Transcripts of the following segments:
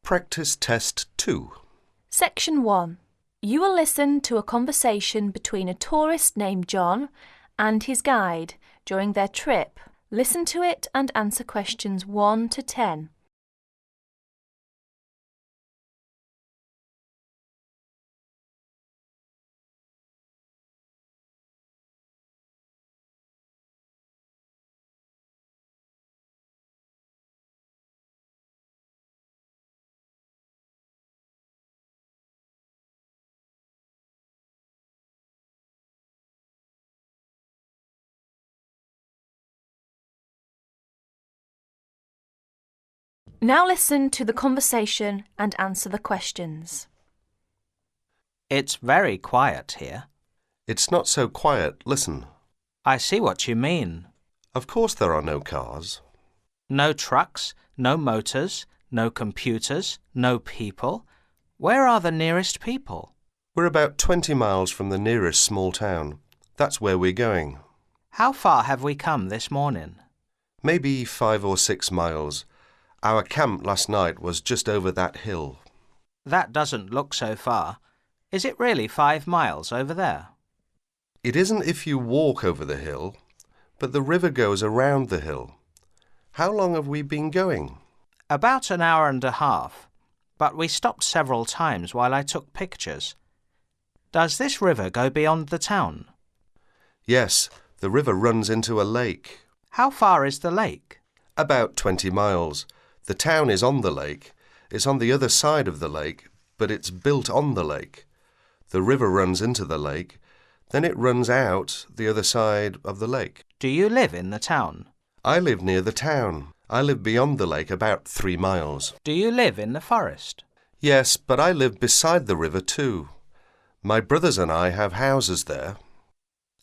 Practice Test 2. Section 1. You will listen to a conversation between a tourist named John and his guide during their trip. Listen to it and answer questions 1 to 10. Now listen to the conversation and answer the questions. It's very quiet here. It's not so quiet. Listen. I see what you mean. Of course there are no cars. No trucks, no motors, no computers, no people. Where are the nearest people? We're about 20 miles from the nearest small town. That's where we're going. How far have we come this morning? Maybe 5 or 6 miles. Our camp last night was just over that hill. That doesn't look so far. Is it really 5 miles over there? It isn't if you walk over the hill, but the river goes around the hill. How long have we been going? About an hour and a half, but we stopped several times while I took pictures. Does this river go beyond the town? Yes, the river runs into a lake. How far is the lake? About 20 miles. The town is on the lake. It's on the other side of the lake, but it's built on the lake. The river runs into the lake, then it runs out the other side of the lake. Do you live in the town? I live near the town. I live beyond the lake about 3 miles. Do you live in the forest? Yes, but I live beside the river too. My brothers and I have houses there.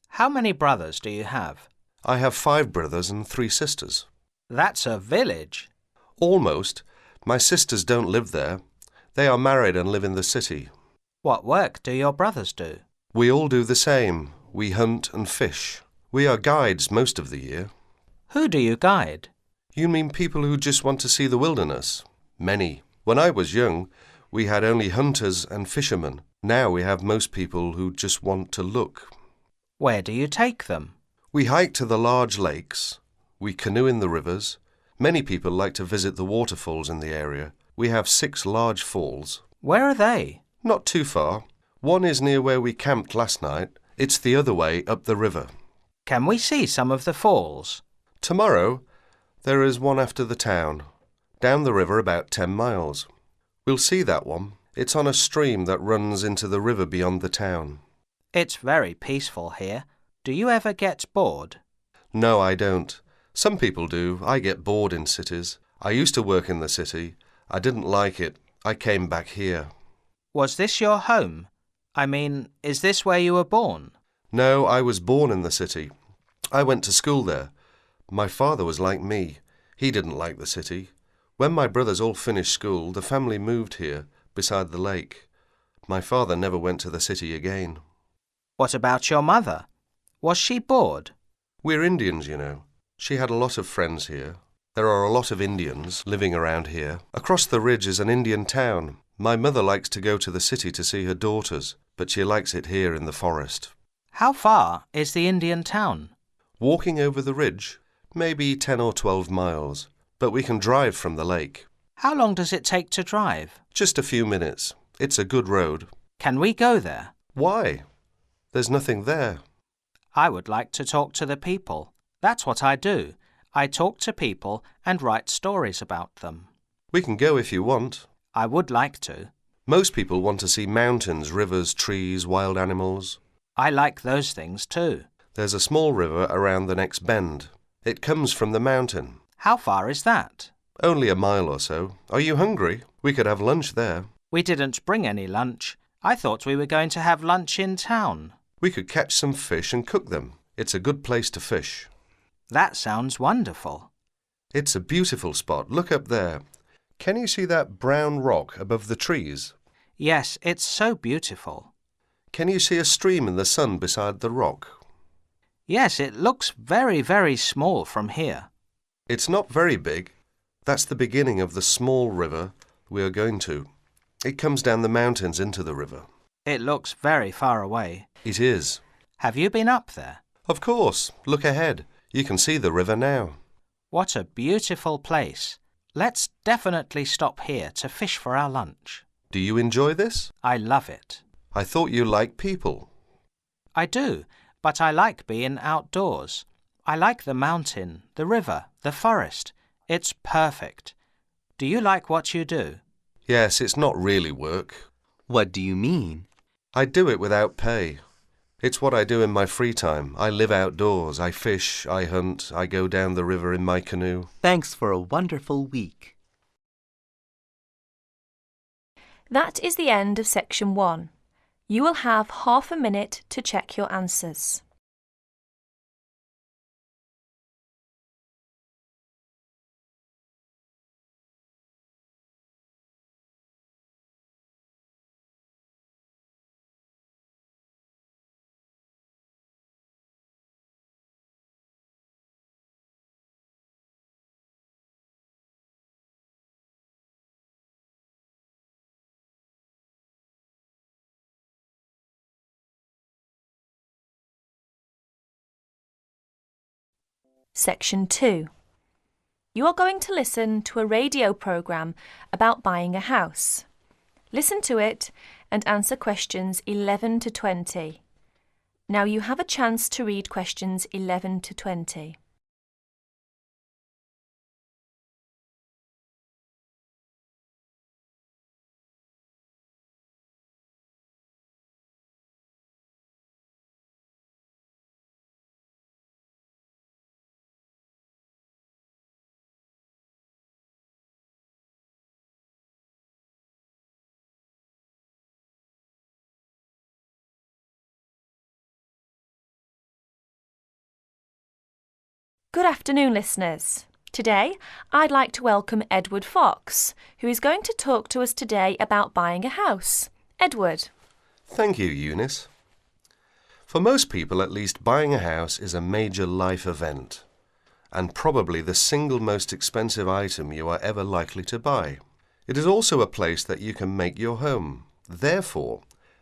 How many brothers do you have? I have 5 brothers and 3 sisters. That's a village. Almost. My sisters don't live there. They are married and live in the city. What work do your brothers do? We all do the same. We hunt and fish. We are guides most of the year. Who do you guide? You mean people who just want to see the wilderness? Many. When I was young, we had only hunters and fishermen. Now we have most people who just want to look. Where do you take them? We hike to the large lakes. We canoe in the rivers. Many people like to visit the waterfalls in the area. We have 6 large falls. Where are they? Not too far. One is near where we camped last night. It's the other way up the river. Can we see some of the falls? Tomorrow, there is one after the town, down the river about 10 miles. We'll see that one. It's on a stream that runs into the river beyond the town. It's very peaceful here. Do you ever get bored? No, I don't. Some people do. I get bored in cities. I used to work in the city. I didn't like it. I came back here. Was this your home? I mean, is this where you were born? No, I was born in the city. I went to school there. My father was like me. He didn't like the city. When my brothers all finished school, the family moved here, beside the lake. My father never went to the city again. What about your mother? Was she bored? We're Indians, you know. She had a lot of friends here. There are a lot of Indians living around here. Across the ridge is an Indian town. My mother likes to go to the city to see her daughters, but she likes it here in the forest. How far is the Indian town? Walking over the ridge, maybe 10 or 12 miles, but we can drive from the lake. How long does it take to drive? Just a few minutes. It's a good road. Can we go there? Why? There's nothing there. I would like to talk to the people. That's what I do. I talk to people and write stories about them. We can go if you want. I would like to. Most people want to see mountains, rivers, trees, wild animals. I like those things too. There's a small river around the next bend. It comes from the mountain. How far is that? Only a mile or so. Are you hungry? We could have lunch there. We didn't bring any lunch. I thought we were going to have lunch in town. We could catch some fish and cook them. It's a good place to fish. That sounds wonderful. It's a beautiful spot. Look up there. Can you see that brown rock above the trees? Yes, it's so beautiful. Can you see a stream in the sun beside the rock? Yes, it looks very, very small from here. It's not very big. That's the beginning of the small river we are going to. It comes down the mountains into the river. It looks very far away. It is. Have you been up there? Of course. Look ahead. You can see the river now. What a beautiful place. Let's definitely stop here to fish for our lunch. Do you enjoy this? I love it. I thought you liked people. I do, but I like being outdoors. I like the mountain, the river, the forest. It's perfect. Do you like what you do? Yes, it's not really work. What do you mean? I do it without pay. It's what I do in my free time. I live outdoors. I fish, I hunt, I go down the river in my canoe. Thanks for a wonderful week. That is the end of section 1. You will have half a minute to check your answers. Section 2. You are going to listen to a radio programme about buying a house. Listen to it and answer questions 11 to 20. Now you have a chance to read questions 11 to 20. Good afternoon, listeners. Today, I'd like to welcome Edward Fox, who is going to talk to us today about buying a house. Edward. Thank you, Eunice. For most people, at least, buying a house is a major life event, and probably the single most expensive item you are ever likely to buy. It is also a place that you can make your home. Therefore,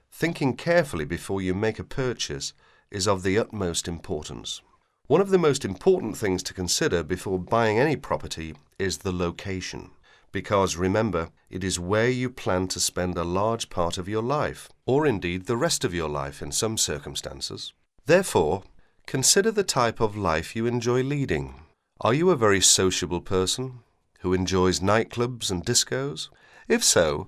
thinking carefully before you make a purchase is of the utmost importance. One of the most important things to consider before buying any property is the location, because remember, it is where you plan to spend a large part of your life, or indeed the rest of your life in some circumstances. Therefore, consider the type of life you enjoy leading. Are you a very sociable person who enjoys nightclubs and discos? If so,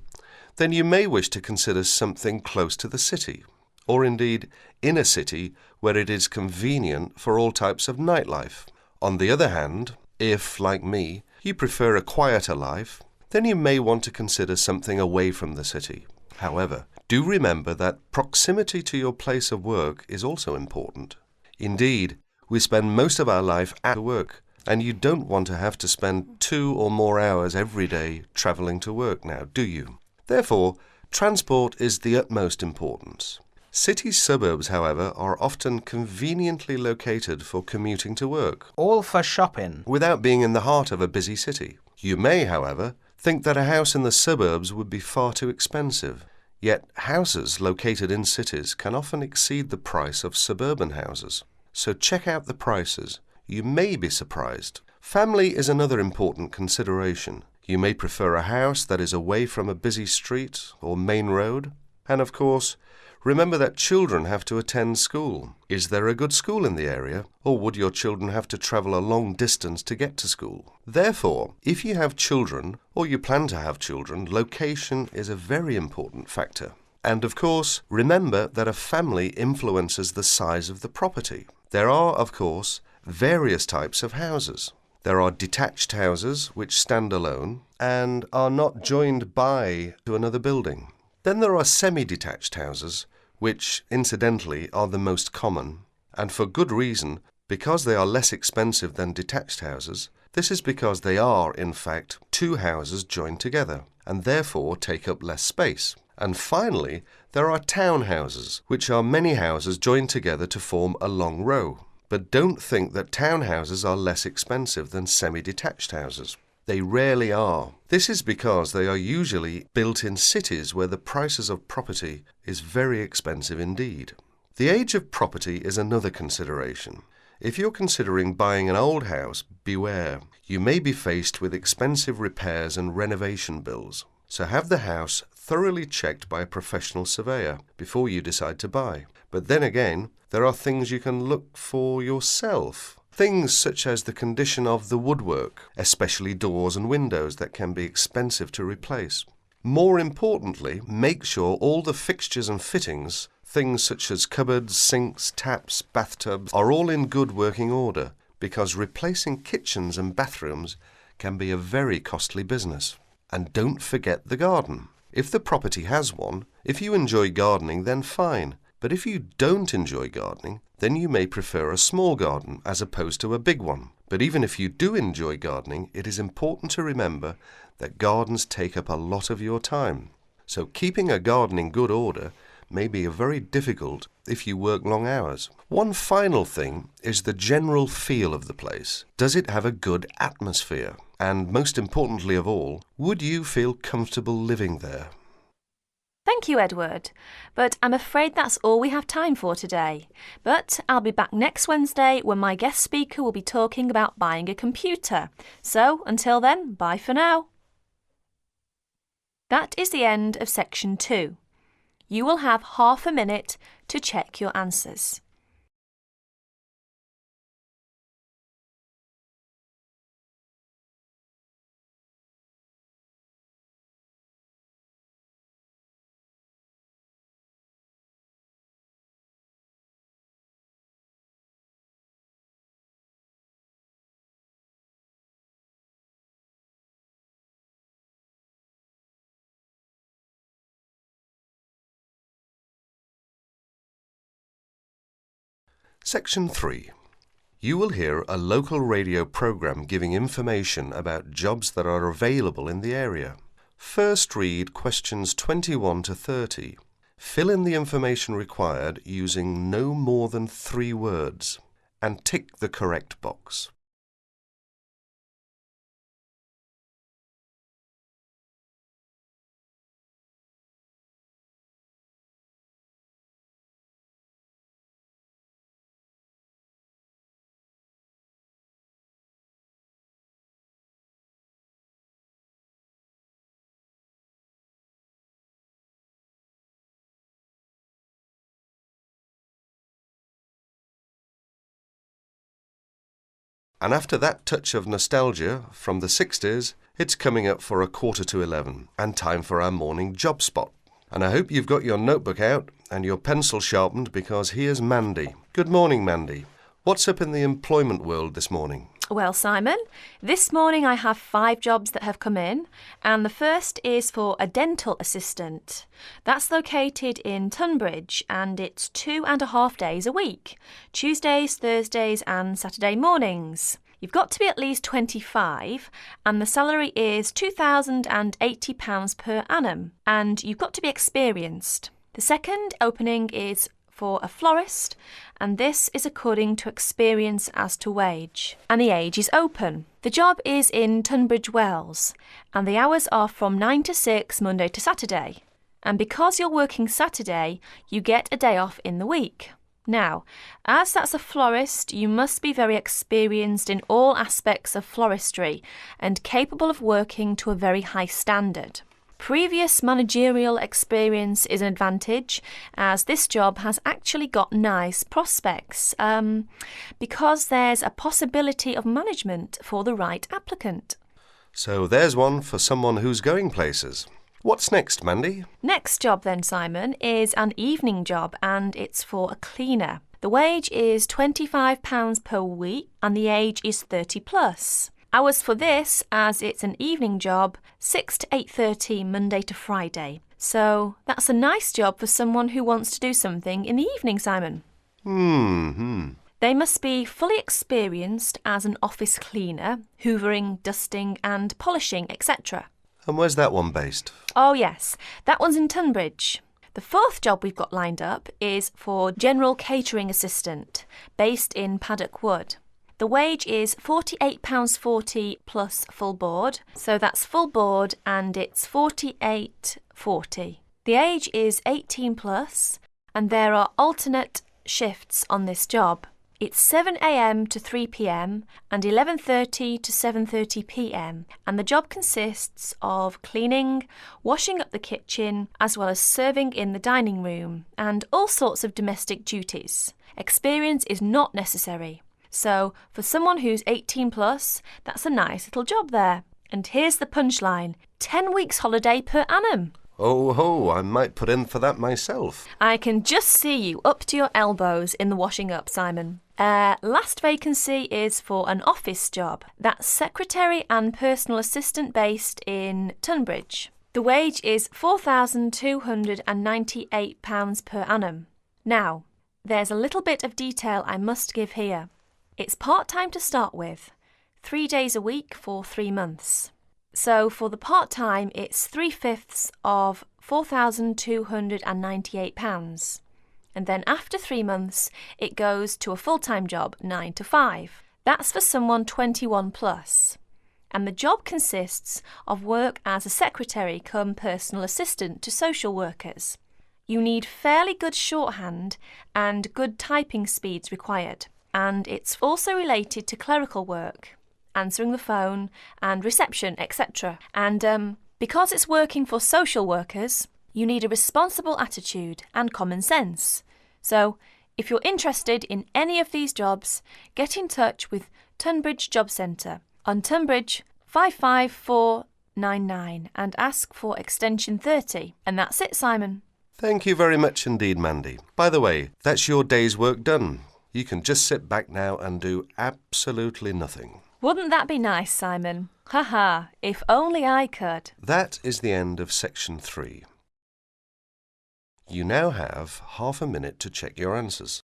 then you may wish to consider something close to the city, or indeed in a city where it is convenient for all types of nightlife. On the other hand, if, like me, you prefer a quieter life, then you may want to consider something away from the city. However, do remember that proximity to your place of work is also important. Indeed, we spend most of our life at work, and you don't want to have to spend 2 or more hours every day travelling to work now, do you? Therefore, transport is the utmost importance. City suburbs, however, are often conveniently located for commuting to work. All for shopping. Without being in the heart of a busy city. You may, however, think that a house in the suburbs would be far too expensive. Yet houses located in cities can often exceed the price of suburban houses. So check out the prices. You may be surprised. Family is another important consideration. You may prefer a house that is away from a busy street or main road. And of course, remember that children have to attend school. Is there a good school in the area, or would your children have to travel a long distance to get to school? Therefore, if you have children, or you plan to have children, location is a very important factor. And of course, remember that a family influences the size of the property. There are, of course, various types of houses. There are detached houses which stand alone and are not joined by to another building. Then there are semi-detached houses, which, incidentally, are the most common, and for good reason, because they are less expensive than detached houses. This is because they are, in fact, 2 houses joined together, and therefore take up less space. And finally, there are townhouses, which are many houses joined together to form a long row. But don't think that townhouses are less expensive than semi-detached houses. They rarely are. This is because they are usually built in cities where the prices of property is very expensive indeed. The age of property is another consideration. If you're considering buying an old house, beware. You may be faced with expensive repairs and renovation bills. So have the house thoroughly checked by a professional surveyor before you decide to buy. But then again, there are things you can look for yourself. Things such as the condition of the woodwork, especially doors and windows that can be expensive to replace. More importantly, make sure all the fixtures and fittings, things such as cupboards, sinks, taps, bathtubs, are all in good working order, because replacing kitchens and bathrooms can be a very costly business. And don't forget the garden. If the property has one, if you enjoy gardening, then fine. But if you don't enjoy gardening, then you may prefer a small garden as opposed to a big one. But even if you do enjoy gardening, it is important to remember that gardens take up a lot of your time. So keeping a garden in good order may be very difficult if you work long hours. One final thing is the general feel of the place. Does it have a good atmosphere? And most importantly of all, would you feel comfortable living there? Thank you, Edward. But I'm afraid that's all we have time for today. But I'll be back next Wednesday when my guest speaker will be talking about buying a computer. So until then, bye for now. That is the end of section 2. You will have half a minute to check your answers. Section 3. You will hear a local radio program giving information about jobs that are available in the area. First read questions 21 to 30. Fill in the information required using no more than 3 words and tick the correct box. And after that touch of nostalgia from the 60s, it's coming up for 11:15 and time for our morning job spot. And I hope you've got your notebook out and your pencil sharpened because here's Mandy. Good morning, Mandy. What's up in the employment world this morning? Well, Simon, this morning I have 5 jobs that have come in, and the first is for a dental assistant. That's located in Tunbridge, and it's 2.5 days a week, Tuesdays, Thursdays and Saturday mornings. You've got to be at least 25, and the salary is £2,080 per annum, and you've got to be experienced. The second opening is for a florist, and this is according to experience as to wage, and the age is open. The job is in Tunbridge Wells, and the hours are from 9 to 6 Monday to Saturday. And because you're working Saturday, you get a day off in the week. Now, as that's a florist, you must be very experienced in all aspects of floristry and capable of working to a very high standard. Previous managerial experience is an advantage, as this job has actually got nice prospects, because there's a possibility of management for the right applicant. So there's one for someone who's going places. What's next, Mandy? Next job then, Simon, is an evening job, and it's for a cleaner. The wage is £25 per week and the age is 30 plus. Hours for this, as it's an evening job, 6 to 8:30 Monday to Friday. So that's a nice job for someone who wants to do something in the evening, Simon. They must be fully experienced as an office cleaner, hoovering, dusting and polishing, etc. And where's that one based? Oh yes, that one's in Tunbridge. The fourth job we've got lined up is for general catering assistant, based in Paddock Wood. The wage is £48.40 plus full board, so that's full board and it's £48.40. The age is 18 plus and there are alternate shifts on this job. It's 7 a.m. to 3 p.m. and 11:30 to 7:30 p.m. and the job consists of cleaning, washing up the kitchen, as well as serving in the dining room and all sorts of domestic duties. Experience is not necessary. So, for someone who's 18 plus, that's a nice little job there. And here's the punchline: 10 weeks holiday per annum. Oh ho, I might put in for that myself. I can just see you up to your elbows in the washing up, Simon. Last vacancy is for an office job. That's secretary and personal assistant based in Tunbridge. The wage is £4,298 per annum. Now, there's a little bit of detail I must give here. It's part-time to start with, 3 days a week for 3 months. So for the part-time, it's 3/5 of £4,298. And then after 3 months, it goes to a full-time job, 9 to 5. That's for someone 21 plus. And the job consists of work as a secretary cum personal assistant to social workers. You need fairly good shorthand and good typing speeds required. And it's also related to clerical work, answering the phone and reception, etc. And because it's working for social workers, you need a responsible attitude and common sense. So, if you're interested in any of these jobs, get in touch with Tunbridge Job Centre on Tunbridge 55499 and ask for extension 30. And that's it, Simon. Thank you very much indeed, Mandy. By the way, that's your day's work done. You can just sit back now and do absolutely nothing. Wouldn't that be nice, Simon? Haha, if only I could. That is the end of section 3. You now have half a minute to check your answers.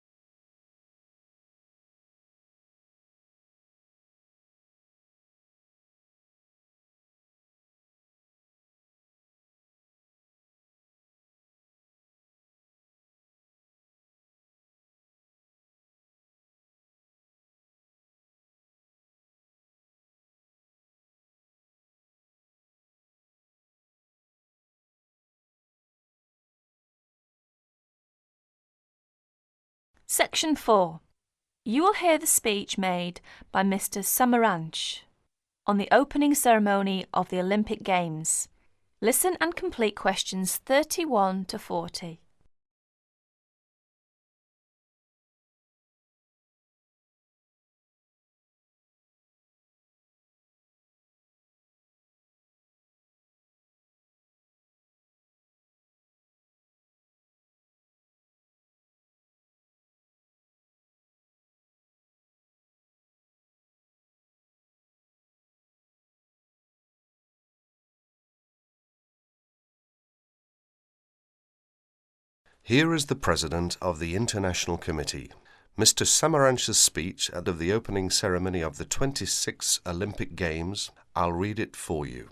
Section 4. You will hear the speech made by Mr. Samaranch on the opening ceremony of the Olympic Games. Listen and complete questions 31 to 40. Here is the President of the International Committee, Mr. Samaranch's speech at the opening ceremony of the 26th Olympic Games. I'll read it for you.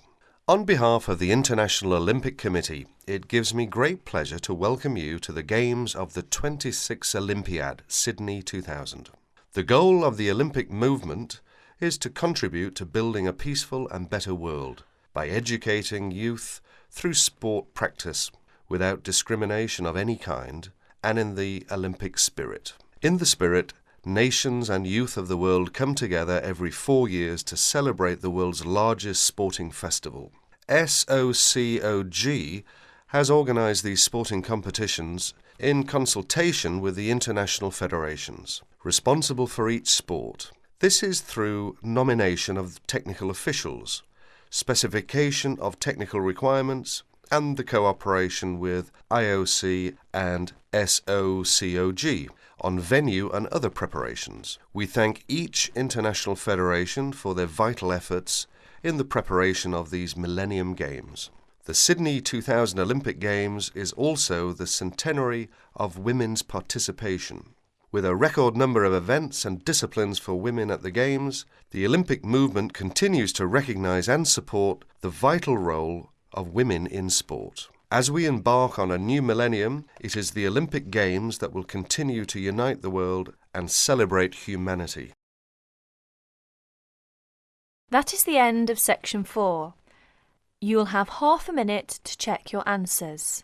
On behalf of the International Olympic Committee, it gives me great pleasure to welcome you to the Games of the 26th Olympiad, Sydney 2000. The goal of the Olympic movement is to contribute to building a peaceful and better world by educating youth through sport practice without discrimination of any kind, and in the Olympic spirit. In the spirit, nations and youth of the world come together every 4 years to celebrate the world's largest sporting festival. SOCOG has organised these sporting competitions in consultation with the international federations, responsible for each sport. This is through nomination of technical officials, specification of technical requirements, and the cooperation with IOC and SOCOG on venue and other preparations. We thank each international federation for their vital efforts in the preparation of these Millennium Games. The Sydney 2000 Olympic Games is also the centenary of women's participation. With a record number of events and disciplines for women at the Games, the Olympic movement continues to recognise and support the vital role of women in sport. As we embark on a new millennium, it is the Olympic Games that will continue to unite the world and celebrate humanity. That is the end of section 4. You will have half a minute to check your answers.